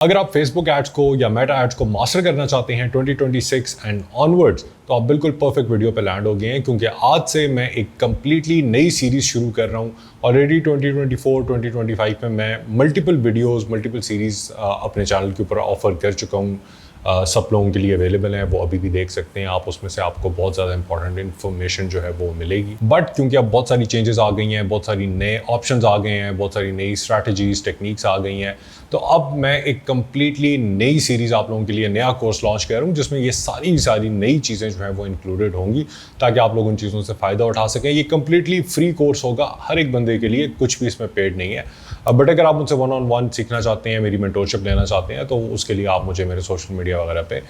अगर आप Facebook ads को या मेटा एड्स को मास्टर करना चाहते हैं 2026 एंड ऑनवर्ड्स, तो आप बिल्कुल परफेक्ट वीडियो पे लैंड हो गए हैं, क्योंकि आज से मैं एक कंप्लीटली नई सीरीज शुरू कर रहा हूँ। ऑलरेडी 2024 2025 में मैं मल्टीपल वीडियोस मल्टीपल सीरीज अपने चैनल के ऊपर ऑफर कर चुका हूँ। सब लोगों के लिए अवेलेबल है, वो अभी भी देख सकते हैं आप। उसमें से आपको बहुत ज़्यादा इंपॉर्टेंट इन्फॉर्मेशन जो है वो मिलेगी। बट क्योंकि अब बहुत सारी चेंजेस आ गई हैं, बहुत सारी नए ऑप्शंस आ गए हैं, बहुत सारी नई स्ट्रैटेजीज टेक्निक्स आ गई हैं, तो अब मैं एक कम्प्लीटली नई सीरीज़ आप लोगों के लिए नया कोर्स लॉन्च कर रहा हूँ, जिसमें ये सारी नई चीज़ें जो हैं वो इंक्लूडेड होंगी, ताकि आप लोग उन चीज़ों से फ़ायदा उठा सकें। ये कम्प्लीटली फ्री कोर्स होगा हर एक बंदे के लिए, कुछ भी इसमें पेड नहीं है। बट अगर आप मुझसे 1-on-1 सीखना चाहते हैं, मेरी मेंटोरशिप लेना चाहते हैं, तो उसके लिए आप मुझे मेरे सोशल मीडिया वगैरह पे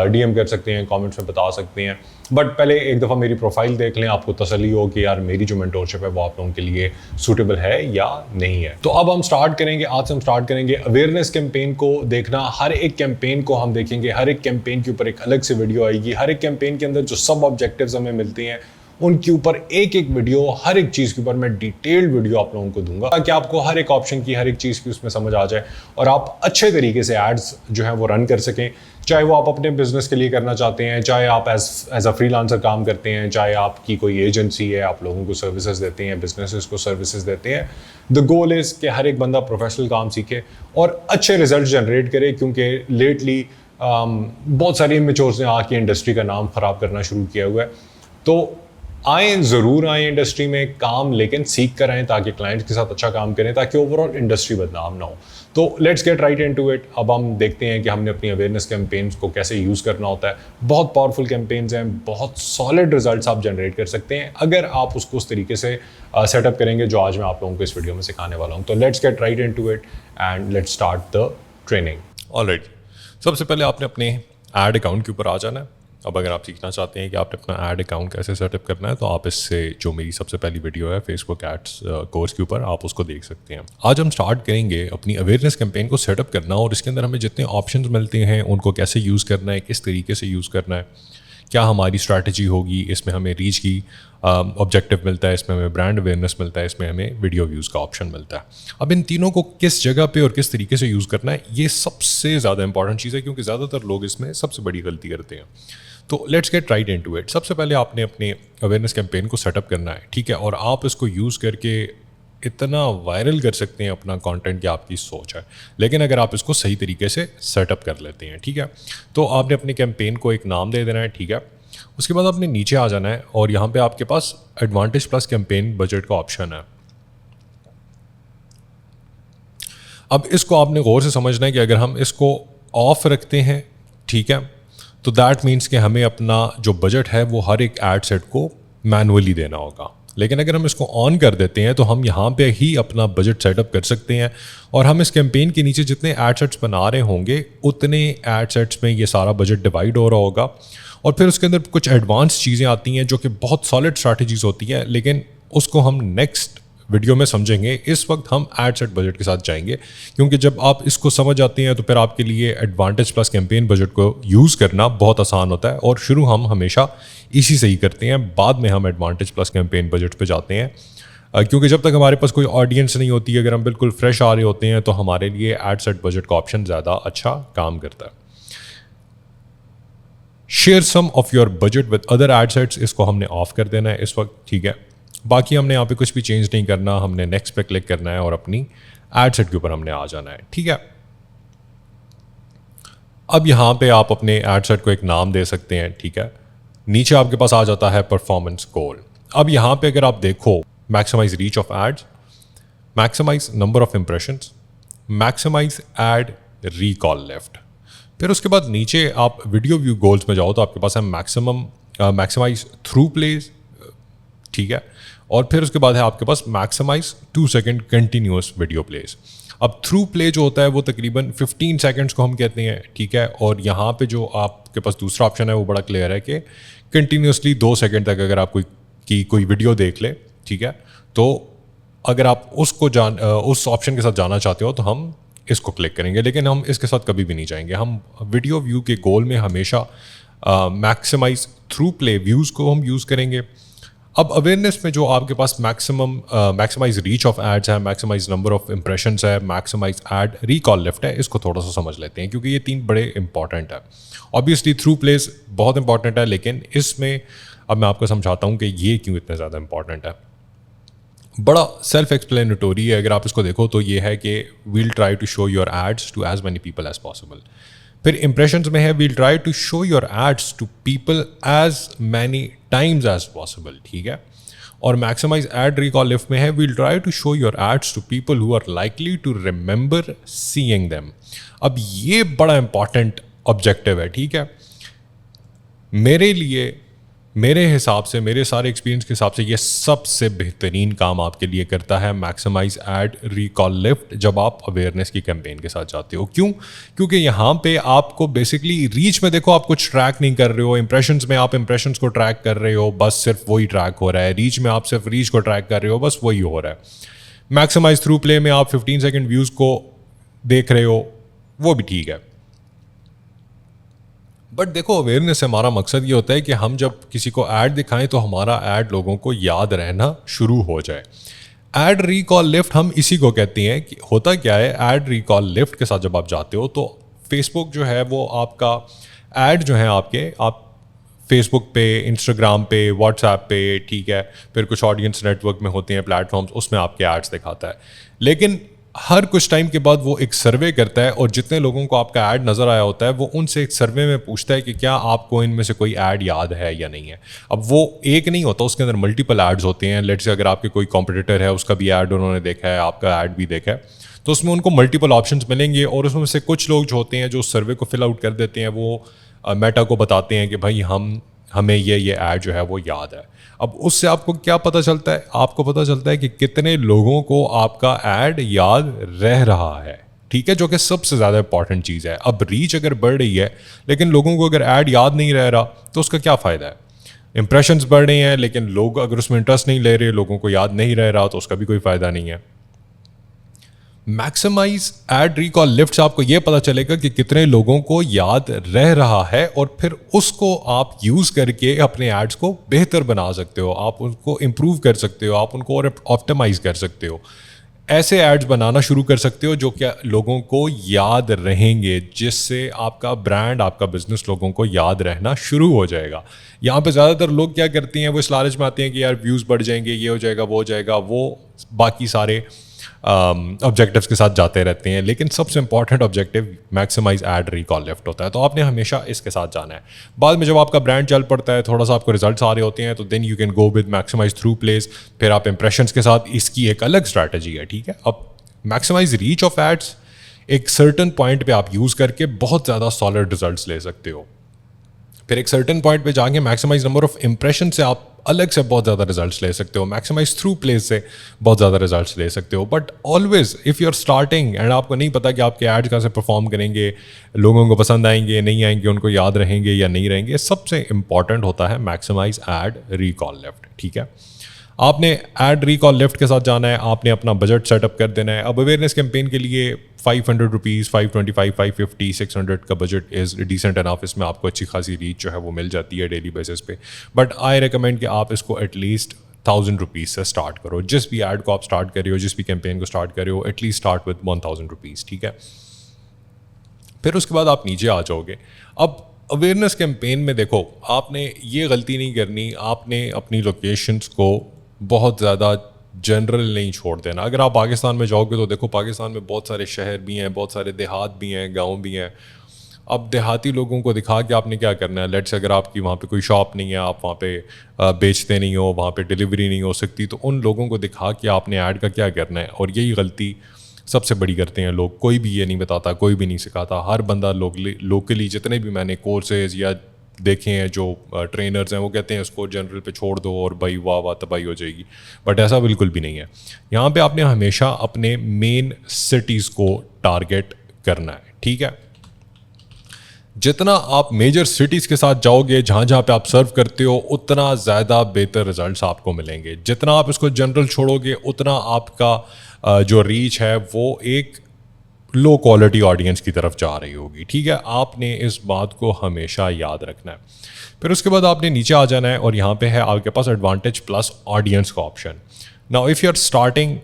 डीएम कर सकते हैं, कमेंट्स में बता सकते हैं। बट पहले एक दफ़ा मेरी प्रोफाइल देख लें, आपको तसल्ली हो कि यार मेरी जो मेंटोरशिप है वो आप लोगों के लिए सूटेबल है या नहीं है। तो अब हम स्टार्ट करेंगे, आज से हम स्टार्ट करेंगे अवेयरनेस कैंपेन को देखना। हर एक कैंपेन को हम देखेंगे, हर एक कैंपेन के ऊपर एक अलग से वीडियो आएगी। हर एक कैंपेन के अंदर जो सब ऑब्जेक्टिव्स हमें मिलते हैं उनके ऊपर एक वीडियो, हर एक चीज़ के ऊपर मैं डिटेल्ड वीडियो आप लोगों को दूंगा, ताकि आपको हर एक ऑप्शन की, हर एक चीज़ की उसमें समझ आ जाए और आप अच्छे तरीके से एड्स जो है वो रन कर सकें। चाहे वो आप अपने बिजनेस के लिए करना चाहते हैं, चाहे आप एज अ फ्रीलांसर काम करते हैं, चाहे आपकी कोई एजेंसी है, आप लोगों को सर्विसेज देते हैं, बिजनेसेस को सर्विसेज देते हैं। द गोल इज़ कि हर एक बंदा प्रोफेशनल काम सीखे और अच्छे रिजल्ट जनरेट करे, क्योंकि लेटली बहुत सारी इमेच्योर्स ने आके इंडस्ट्री का नाम ख़राब करना शुरू किया हुआ है। तो ज़रूर आए इंडस्ट्री में काम, लेकिन सीख कर आएँ, ताकि क्लाइंट्स के साथ अच्छा काम करें, ताकि ओवरऑल इंडस्ट्री बदनाम ना हो। तो let's get right into it. अब हम देखते हैं कि हमने अपनी अवेयरनेस कैंपेन्स को कैसे यूज़ करना होता है। बहुत पावरफुल कैंपेन्स हैं, बहुत सॉलिड रिजल्ट्स आप जनरेट कर सकते हैं अगर आप उसको उस तरीके से सेटअप करेंगे जो आज मैं आप लोगों को इस वीडियो में सिखाने वाला हूँ। तो let's get right into it and let's start the training. Alright, सबसे पहले आपने अपने एड अकाउंट के ऊपर आ जाना है। अब अगर आप सीखना चाहते हैं कि आपने अपना ऐड अकाउंट कैसे सेटअप करना है, तो आप इससे जो मेरी सबसे पहली वीडियो है फेसबुक एड्स कोर्स के ऊपर, आप उसको देख सकते हैं। आज हम स्टार्ट करेंगे अपनी अवेयरनेस कैंपेन को सेटअप करना, और इसके अंदर हमें जितने ऑप्शंस मिलते हैं उनको कैसे यूज़ करना है, किस तरीके से यूज़ करना है, क्या हमारी स्ट्रैटेजी होगी, इसमें हमें रीच की ऑब्जेक्टिव मिलता है, इसमें हमें ब्रांड अवेयरनेस मिलता है, इसमें हमें वीडियो व्यूज़ का ऑप्शन मिलता है। अब इन तीनों को किस जगह पे और किस तरीके से यूज़ करना है, ये सबसे ज़्यादा इंपॉर्टेंट चीज़ है, क्योंकि ज़्यादातर लोग इसमें सबसे बड़ी गलती करते हैं। तो let's get right into it. सबसे पहले आपने अपने अवेयरनेस कैंपेन को सेटअप करना है, ठीक है, और आप इसको यूज़ करके इतना वायरल कर सकते हैं अपना कंटेंट कि आपकी सोच है, लेकिन अगर आप इसको सही तरीके से सेटअप कर लेते हैं, ठीक है। तो आपने अपने कैंपेन को एक नाम दे देना है, ठीक है। उसके बाद आपने नीचे आ जाना है और यहाँ पे आपके पास एडवांटेज प्लस कैंपेन बजट का ऑप्शन है। अब इसको आपने गौर से समझना है कि अगर हम इसको ऑफ रखते हैं, ठीक है, तो दैट मीन्स कि हमें अपना जो बजट है वो हर एक एड सेट को मैनुअली देना होगा। लेकिन अगर हम इसको ऑन कर देते हैं तो हम यहाँ पे ही अपना बजट सेटअप कर सकते हैं, और हम इस कैंपेन के नीचे जितने एड सेट्स बना रहे होंगे उतने एड सेट्स में ये सारा बजट डिवाइड हो रहा होगा। और फिर उसके अंदर कुछ एडवांस चीज़ें आती हैं जो कि बहुत सॉलिड स्ट्रैटेजीज होती हैं, लेकिन उसको हम नेक्स्ट वीडियो में समझेंगे। इस वक्त हम एड सेट बजट के साथ जाएंगे, क्योंकि जब आप इसको समझ आते हैं तो फिर आपके लिए एडवांटेज प्लस कैंपेन बजट को यूज़ करना बहुत आसान होता है, और शुरू हम हमेशा इसी से ही करते हैं, बाद में हम एडवांटेज प्लस कैंपेन बजट पे जाते हैं। क्योंकि जब तक हमारे पास कोई ऑडियंस नहीं होती, अगर हम बिल्कुल फ्रेश आ रहे होते हैं, तो हमारे लिए एड सेट बजट का ऑप्शन ज़्यादा अच्छा काम करता है। Share some of your budget with other ad sets, इसको हमने ऑफ कर देना है इस वक्त, ठीक है। बाकी हमने यहाँ पे कुछ भी चेंज नहीं करना, हमने नेक्स्ट पे क्लिक करना है और अपनी एड सेट के ऊपर हमने आ जाना है, ठीक है। अब यहाँ पे आप अपने एड सेट को एक नाम दे सकते हैं, ठीक है। नीचे आपके पास आ जाता है परफॉर्मेंस गोल। अब यहाँ पे अगर आप देखो, maximize reach of ads, maximize number of impressions, maximize ad recall left. फिर उसके बाद नीचे आप वीडियो व्यू गोल्स में जाओ तो आपके पास है मैक्सिमाइज थ्रू प्लेज, ठीक है, और फिर उसके बाद है आपके पास maximize 2 second continuous video plays. अब थ्रू प्ले जो होता है वो तकरीबन 15 सेकंड्स को हम कहते हैं, ठीक है। और यहाँ पे जो आपके पास दूसरा ऑप्शन है वो बड़ा क्लियर है कि कंटिन्यूसली 2 सेकंड तक अगर आप कोई वीडियो देख ले, ठीक है, तो अगर आप उस ऑप्शन के साथ जाना चाहते हो तो हम इसको क्लिक करेंगे, लेकिन हम इसके साथ कभी भी नहीं जाएंगे। हम वीडियो व्यू के गोल में हमेशा मैक्सिमाइज थ्रू प्ले व्यूज़ को हम यूज़ करेंगे। अब अवेयरनेस में जो आपके पास मैक्सिमाइज रीच ऑफ एड्स है, मैक्सिमाइज नंबर ऑफ इंप्रेशंस है, मैक्सिमाइज एड रिकॉल लिफ्ट है, इसको थोड़ा सा समझ लेते हैं क्योंकि ये 3 बड़े इंपॉर्टेंट है। ऑब्वियसली थ्रू प्लेस बहुत इंपॉर्टेंट है, लेकिन इसमें अब मैं आपको समझाता हूँ कि ये क्यों इतने ज़्यादा इंपॉर्टेंट है। बड़ा सेल्फ एक्सप्लेनेटरी है, अगर आप इसको देखो तो ये है कि we'll try to show your ads to as many people as possible. फिर इंप्रेशंस में है we'll try to show your ads to people as many times as possible, ठीक है। और मैक्सिमाइज एड रिकॉल लिफ्ट में है we'll try to show your ads to people who are likely to remember seeing them. अब ये बड़ा important objective है, ठीक है। मेरे लिए, मेरे हिसाब से, मेरे सारे एक्सपीरियंस के हिसाब से ये सबसे बेहतरीन काम आपके लिए करता है मैक्सिमाइज एड रिकॉल लिफ्ट जब आप अवेयरनेस की कैंपेन के साथ जाते हो। क्यों? क्योंकि यहाँ पे आपको बेसिकली रीच में देखो आप कुछ ट्रैक नहीं कर रहे हो, इंप्रेशंस में आप इंप्रेशंस को ट्रैक कर रहे हो, बस सिर्फ वही ट्रैक हो रहा है। रीच में आप सिर्फ रीच को ट्रैक कर रहे हो, बस वही हो रहा है। मैक्सिमाइज थ्रू प्ले में आप 15 सेकेंड व्यूज़ को देख रहे हो, वो भी ठीक है। बट देखो, अवेयरनेस से हमारा मकसद ये होता है कि हम जब किसी को ऐड दिखाएं तो हमारा ऐड लोगों को याद रहना शुरू हो जाए। ऐड रिकॉल लिफ्ट हम इसी को कहते हैं कि होता क्या है, ऐड रिकॉल लिफ्ट के साथ जब आप जाते हो तो फेसबुक जो है वो आपका ऐड जो है आपके, आप फेसबुक पे, इंस्टाग्राम पे, व्हाट्सएप पे, ठीक है, फिर कुछ ऑडियंस नेटवर्क में होते हैं प्लेटफॉर्म्स, उसमें आपके एड्स दिखाता है। लेकिन हर कुछ टाइम के बाद वो एक सर्वे करता है और जितने लोगों को आपका ऐड नज़र आया होता है वो उनसे एक सर्वे में पूछता है कि क्या आपको इनमें से कोई ऐड याद है या नहीं है। अब वो एक नहीं होता, उसके अंदर मल्टीपल ऐड्स होते हैं। लेट्स से अगर आपके कोई कॉम्पिटिटर है, उसका भी ऐड उन्होंने देखा है, आपका ऐड भी देखा है, तो उसमें उनको मल्टीपल ऑप्शंस मिलेंगे और उसमें से कुछ लोग जो होते हैं जो सर्वे को फिल आउट कर देते हैं, वो मेटा को बताते हैं कि भाई हमें ये ऐड जो है वो याद है। अब उससे आपको क्या पता चलता है? आपको पता चलता है कि कितने लोगों को आपका ऐड याद रह रहा है, ठीक है, जो कि सबसे ज़्यादा इंपॉर्टेंट चीज़ है। अब रीच अगर बढ़ रही है लेकिन लोगों को अगर ऐड याद नहीं रह रहा तो उसका क्या फ़ायदा है? इंप्रेशंस बढ़ रहे हैं लेकिन लोग अगर उसमें इंटरेस्ट नहीं ले रहे, लोगों को याद नहीं रह रहा, तो उसका भी कोई फ़ायदा नहीं है। मैक्सिमाइज एड रिकॉल लिफ्ट से आपको यह पता चलेगा कि कितने लोगों को याद रह रहा है और फिर उसको आप यूज करके अपने एड्स को बेहतर बना सकते हो, आप उनको इंप्रूव कर सकते हो, आप उनको और ऑप्टिमाइज कर सकते हो। ऐसे एड्स बनाना शुरू कर सकते हो जो क्या लोगों को याद रहेंगे, जिससे आपका ब्रांड, आपका बिजनेस लोगों को याद रहना शुरू हो जाएगा। यहाँ पे ज़्यादातर लोग क्या करते हैं, वो इस लालच में आते हैं कि यार व्यूज़ बढ़ जाएंगे, ये हो जाएगा, वो हो जाएगा, वो बाकी सारे ऑब्जेक्टिव्स के साथ जाते रहते हैं। लेकिन सबसे important objective maximize ad recall lift होता है, तो आपने हमेशा इसके साथ जाना है। बाद में जब आपका ब्रांड चल पड़ता है, थोड़ा सा आपको रिजल्ट्स आ रहे होते हैं, तो then you can go with maximize ThruPlays. फिर आप इंप्रेशंस के साथ, इसकी एक अलग स्ट्रैटेजी है, ठीक है। अब मैक्सिमाइज रीच ऑफ एड्स एक सर्टन पॉइंट पे आप यूज़ करके बहुत ज़्यादा सॉलिड रिजल्ट्स ले सकते हो। फिर एक सर्टेन पॉइंट पे जाके मैक्सिमाइज नंबर ऑफ इंप्रेशन से आप अलग से बहुत ज़्यादा रिजल्ट्स ले सकते हो, मैक्सिमाइज थ्रू प्लेस से बहुत ज़्यादा रिजल्ट्स ले सकते हो। But always if you are starting and आपको नहीं पता कि आपके एड्स कैसे परफॉर्म करेंगे, लोगों को पसंद आएंगे, नहीं आएंगे, उनको याद रहेंगे या नहीं रहेंगे, सबसे इंपॉर्टेंट होता है मैक्सिमाइज एड रिकॉल लिफ्ट, ठीक है। आपने एड रिकॉल लिफ्ट के साथ जाना है, आपने अपना बजट सेटअप कर देना है। अब अवेयरनेस कैंपेन के लिए 500 रुपीज़, 525, 550, 600 का बजट इज़ डिसेंट एनफ। इसमें आपको अच्छी खासी रीच जो है वो मिल जाती है डेली बेसिस पे। बट आई रिकमेंड कि आप इसको एटलीस्ट 1000 रुपीज़ से स्टार्ट करो। जिस भी ऐड को आप स्टार्ट कर रहे हो, जिस भी कैंपेन को स्टार्ट कर रहे हो, एटलीस्ट स्टार्ट विद 1000 रुपीज़, ठीक है। फिर उसके बाद आप नीचे आ जाओगे। अब अवेयरनेस कैंपेन में देखो, आपने ये गलती नहीं करनी, आपने अपनी लोकेशंस को बहुत ज़्यादा जनरल नहीं छोड़ देना। अगर आप पाकिस्तान में जाओगे तो देखो, पाकिस्तान में बहुत सारे शहर भी हैं, बहुत सारे देहात भी हैं, गांव भी हैं। अब देहाती लोगों को दिखा के आपने क्या करना है, लेट्स अगर आपकी वहाँ पे कोई शॉप नहीं है, आप वहाँ पे बेचते नहीं हो, वहाँ पे डिलीवरी नहीं हो सकती, तो उन लोगों को दिखा के आपने ऐड का क्या करना है। और यही गलती सबसे बड़ी करते हैं लोग। कोई भी ये नहीं बताता, कोई भी नहीं सिखाता। हर बंदा लोकली जितने भी मैंने कोर्सेज या देखे हैं, जो ट्रेनर्स हैं, वो कहते हैं इसको जनरल पे छोड़ दो और भाई वाह वाह तबाही हो जाएगी। बट ऐसा बिल्कुल भी नहीं है। यहाँ पे आपने हमेशा अपने मेन सिटीज़ को टारगेट करना है, ठीक है। जितना आप मेजर सिटीज़ के साथ जाओगे, जहाँ जहाँ पे आप सर्व करते हो, उतना ज़्यादा बेहतर रिजल्ट्स आपको मिलेंगे। जितना आप इसको जनरल छोड़ोगे, उतना आपका जो रीच है वो एक लो क्वालिटी ऑडियंस की तरफ जा रही होगी, ठीक है। आपने इस बात को हमेशा याद रखना है। फिर उसके बाद आपने नीचे आ जाना है और यहाँ पे है आपके पास एडवांटेज प्लस ऑडियंस का option. Now if you are starting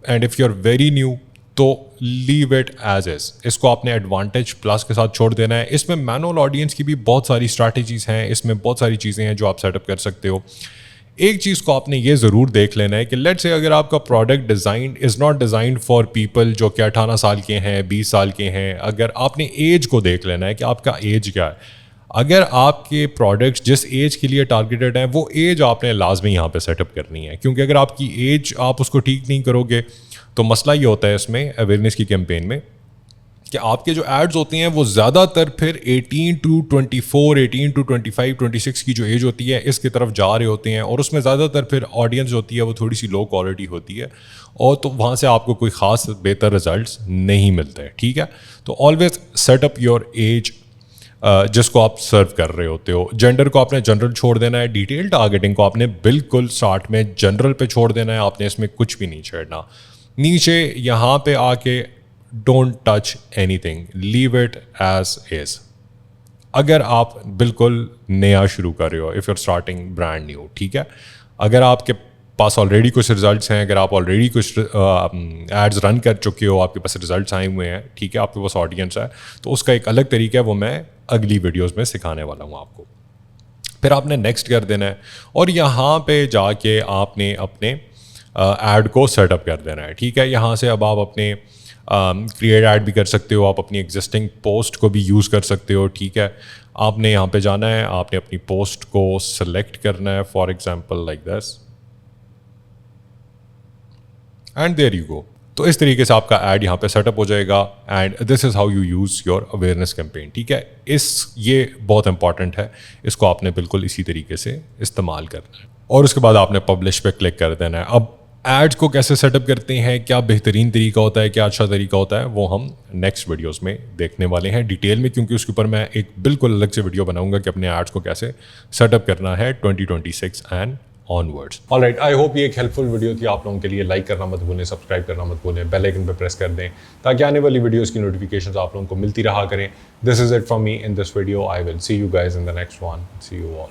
and if you are very new तो लीव इट एज इज, इसको आपने एडवांटेज प्लस के साथ छोड़ देना है। इसमें मैनुअल ऑडियंस की भी बहुत सारी स्ट्रैटेजीज हैं, इसमें बहुत सारी चीज़ें हैं जो आप सेटअप कर सकते हो। एक चीज़ को आपने ये ज़रूर देख लेना है कि लेट्स से अगर आपका product design is not designed for people जो कि 18 साल के हैं, 20 साल के हैं, अगर आपने एज को देख लेना है कि आपका एज क्या है। अगर आपके प्रोडक्ट्स जिस एज के लिए टारगेटेड हैं वो एज आपने लाजमी यहाँ पे सेटअप करनी है, क्योंकि अगर आपकी एज आप उसको ठीक नहीं करोगे तो मसला ये होता है इसमें अवेयरनेस की कैंपेन में कि आपके जो एड्स होते हैं वो ज़्यादातर फिर 18 टू 24, 18 टू 25, 26 की जो एज होती है इसकी तरफ जा रहे होते हैं, और उसमें ज़्यादातर फिर ऑडियंस होती है वो थोड़ी सी लो क्वालिटी होती है, और तो वहाँ से आपको कोई ख़ास बेहतर रिजल्ट्स नहीं मिलते, ठीक है। तो ऑलवेज सेटअप योर एज जिसको आप सर्व कर रहे होते हो। जेंडर को आपने जनरल छोड़ देना है, डिटेल टारगेटिंग को आपने बिल्कुल स्टार्ट में जनरल पे छोड़ देना है, आपने इसमें कुछ भी नहीं छेड़ना। नीचे यहाँ पे आके don't touch anything, leave it as is. अगर आप बिल्कुल नया शुरू कर रहे हो, if you're starting brand new, ठीक है। अगर आपके पास ऑलरेडी कुछ रिजल्ट्स हैं, अगर आप ऑलरेडी कुछ एड्स रन कर चुके हो, आपके पास रिजल्ट्स आए हुए हैं, ठीक है, आपके पास ऑडियंस है, तो उसका एक अलग तरीका है, वो मैं अगली वीडियोस में सिखाने वाला हूँ आपको। फिर आपने नेक्स्ट कर देना है और यहाँ पे जाके आपने अपने ऐड को सेटअप कर देना है, ठीक है। यहाँ से अब आप अपने क्रिएट ऐड भी कर सकते हो, आप अपनी एग्जिस्टिंग पोस्ट को भी यूज़ कर सकते हो, ठीक है। आपने यहाँ पे जाना है, आपने अपनी पोस्ट को सेलेक्ट करना है, for example like this, and there you go. तो इस तरीके से आपका ऐड यहाँ पे सेटअप हो जाएगा, and this is how you use your awareness campaign, ठीक है। ये बहुत इंपॉर्टेंट है, इसको आपने बिल्कुल इसी तरीके से इस्तेमाल करना है। और उसके बाद आपने पब्लिश पे क्लिक कर देना है। अब एड्स को कैसे सेटअप करते हैं, क्या बेहतरीन तरीका होता है, क्या अच्छा तरीका होता है, वो हम नेक्स्ट वीडियोस में देखने वाले हैं डिटेल में, क्योंकि उसके ऊपर मैं एक बिल्कुल अलग से वीडियो बनाऊंगा कि अपने एड्स को कैसे सेटअप करना है 2026 and onwards. Alright, I hope ये एक हेल्पफुल वीडियो थी आप लोगों के लिए। लाइक करना मत भूलें, सब्सक्राइब करना मत भूलें, बेल आइकन पर प्रेस कर दें ताकि आने वाली वीडियोस की नोटिफिकेशंस आप लोगों को मिलती रहा करें। This is it from me in this video. I will see you guys in the next one. See you all.